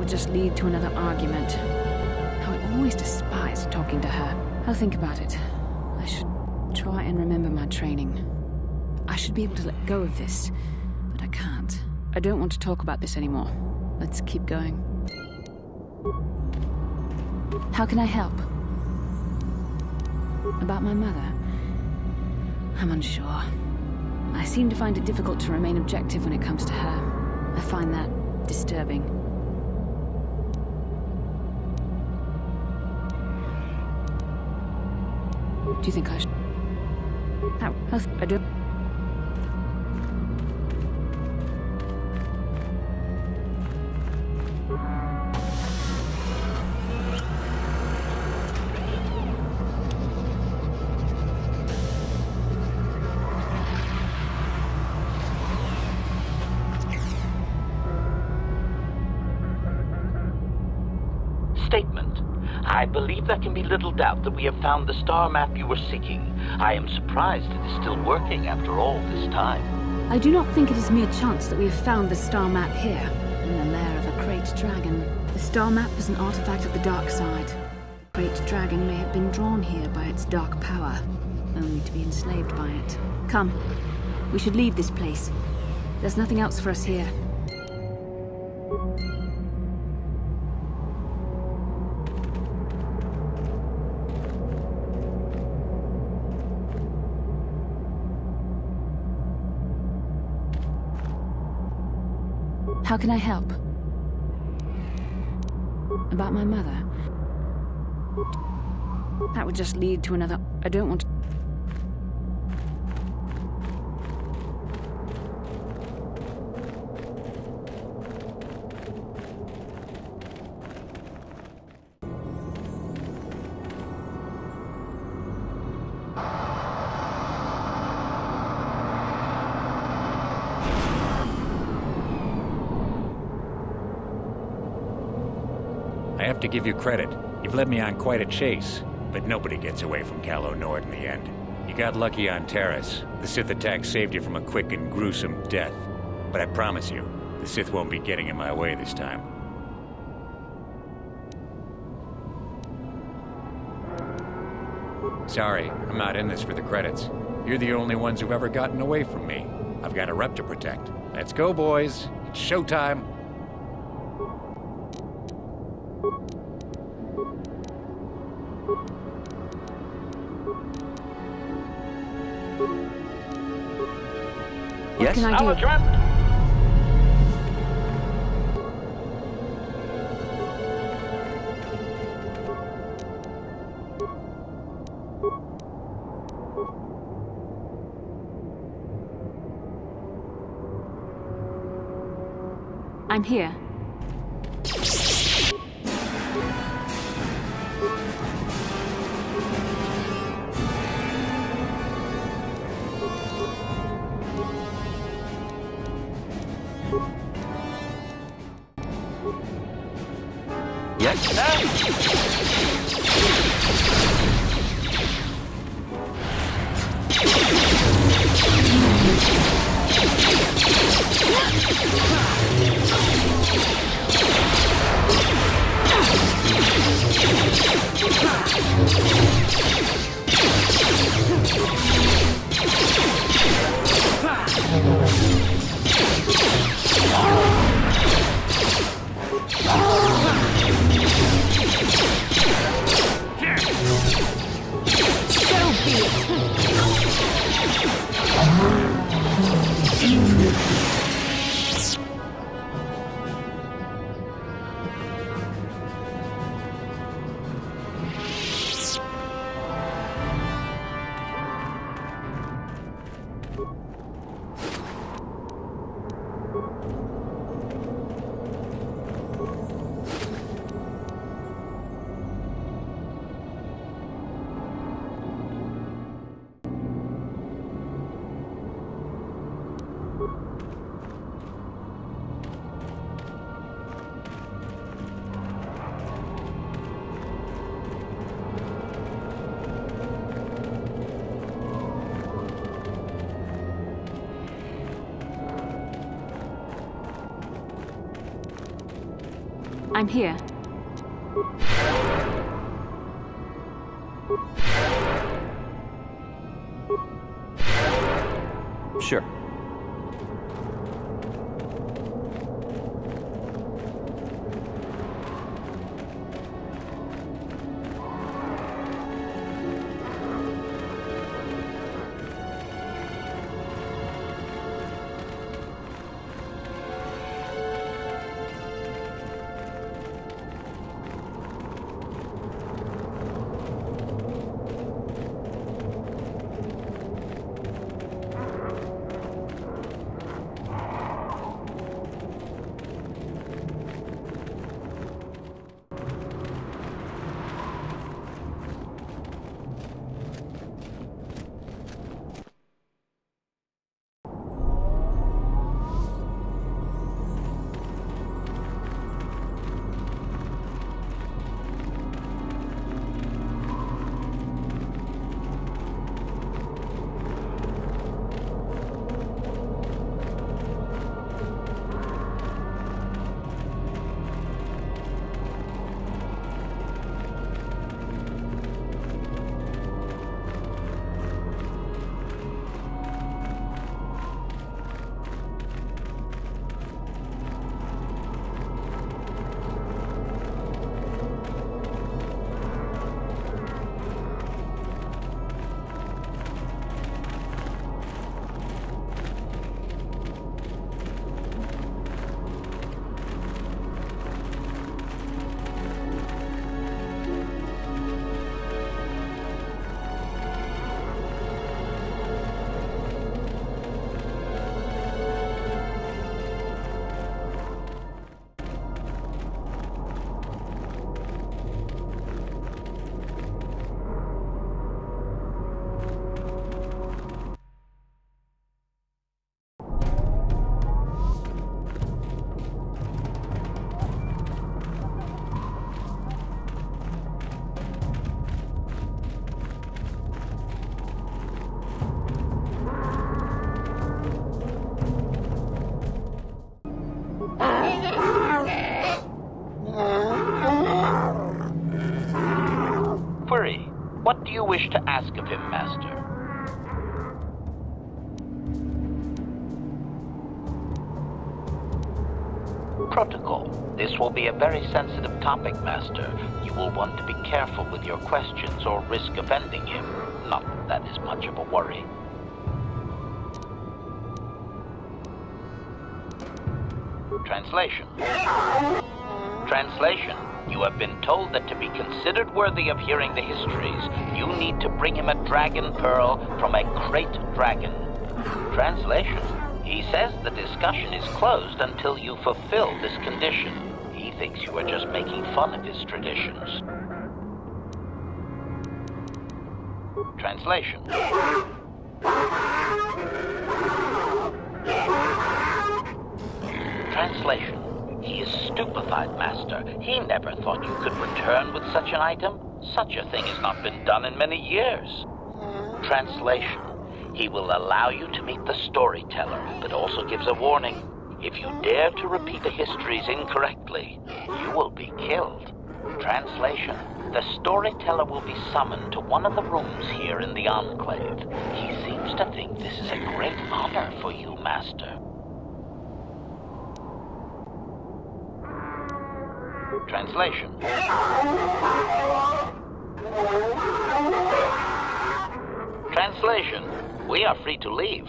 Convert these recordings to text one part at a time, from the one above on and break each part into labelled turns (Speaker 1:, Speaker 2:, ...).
Speaker 1: would just lead to another argument. How I always despised talking to her. I'll think about it. I should try and remember my training. I should be able to let go of this, but I can't. I don't want to talk about this anymore. Let's keep going. How can I help? About my mother? I'm unsure. I seem to find it difficult to remain objective when it comes to her. I find that disturbing. Do you think I should? I don't.
Speaker 2: Statement. I believe there can be little doubt that we have found the star map you were seeking. I am surprised it is still working after all this time.
Speaker 1: I do not think it is mere chance that we have found the star map here, in the lair of a Krayt Dragon. The star map is an artifact of the dark side. The Krayt Dragon may have been drawn here by its dark power, only to be enslaved by it. Come, we should leave this place. There's nothing else for us here. How can I help? About my mother? That would just lead to another... I don't want to...
Speaker 3: I have to give you credit. You've led me on quite a chase, but nobody gets away from Calo Nord in the end. You got lucky on Taris. The Sith attack saved you from a quick and gruesome death. But I promise you, the Sith won't be getting in my way this time. Sorry, I'm not in this for the credits. You're the only ones who've ever gotten away from me. I've got a rep to protect. Let's go, boys. It's showtime.
Speaker 1: What can I do? I'm here. I'm here.
Speaker 4: Sure.
Speaker 2: Query, what do you wish to ask of him, Master? Protocol. This will be a very sensitive topic, Master. You will want to be careful with your questions or risk offending him. Not that that is much of a worry. Translation. Translation. You have been told that to be considered worthy of hearing the histories, you need to bring him a dragon pearl from a great dragon. Translation. He says the discussion is closed until you fulfill this condition. He thinks you are just making fun of his traditions. Translation. Translation. He is stupefied, Master. He never thought you could return with such an item. Such a thing has not been done in many years. Translation. He will allow you to meet the storyteller, but also gives a warning. If you dare to repeat the histories incorrectly, you will be killed. Translation. The storyteller will be summoned to one of the rooms here in the Enclave. He seems to think this is a great honor for you, Master. Translation. Translation. We are free to leave.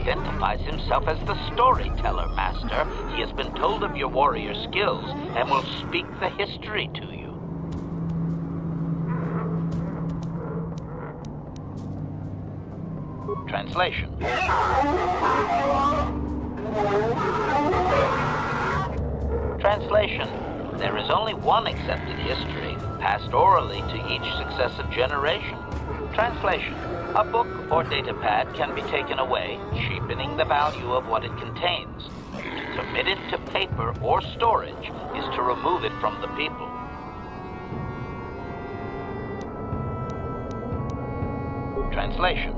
Speaker 2: identifies himself as the storyteller, Master. He has been told of your warrior skills and will speak the history to you. Translation. Translation. There is only one accepted history, passed orally to each successive generation. Translation. A book or datapad can be taken away, cheapening the value of what it contains. To commit it to paper or storage is to remove it from the people. Translation.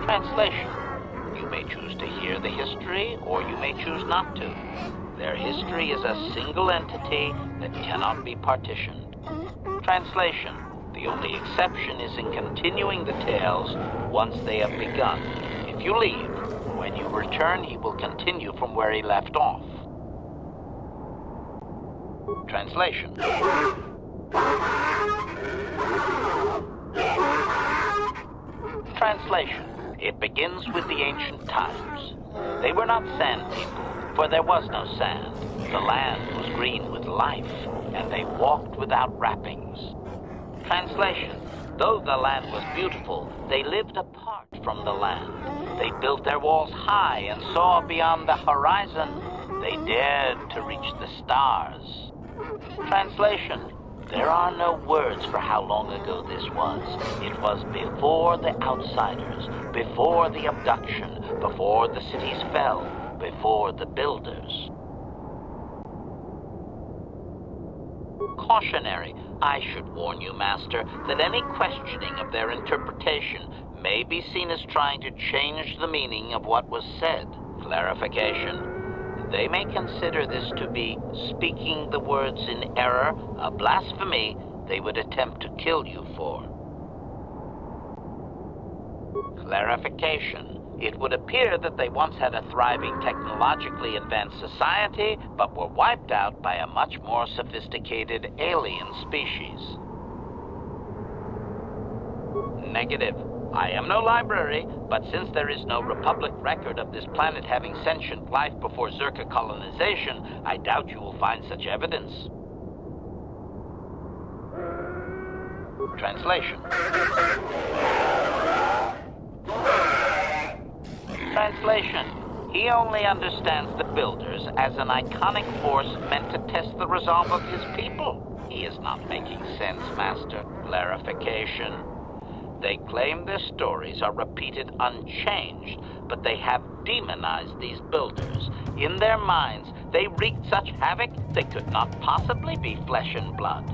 Speaker 2: Translation. You may choose to hear the history, or you may choose not to. Their history is a single entity that cannot be partitioned. Translation. The only exception is in continuing the tales once they have begun. If you leave, when you return, he will continue from where he left off. Translation. Translation. It begins with the ancient times. They were not sand people, for there was no sand. The land was green with life, and they walked without wrappings. Translation. Though the land was beautiful, they lived apart from the land. They built their walls high and saw beyond the horizon. They dared to reach the stars. Translation. There are no words for how long ago this was. It was before the outsiders, before the abduction, before the cities fell, before the builders. Cautionary. I should warn you, Master, that any questioning of their interpretation may be seen as trying to change the meaning of what was said. Clarification. They may consider this to be speaking the words in error, a blasphemy they would attempt to kill you for. Clarification. It would appear that they once had a thriving technologically advanced society, but were wiped out by a much more sophisticated alien species. Negative. I am no library, but since there is no Republic record of this planet having sentient life before Zerka colonization, I doubt you will find such evidence. Translation. Translation. He only understands the Builders as an iconic force meant to test the resolve of his people. He is not making sense, Master. Clarification. They claim their stories are repeated unchanged, but they have demonized these Builders. In their minds, they wreaked such havoc they could not possibly be flesh and blood.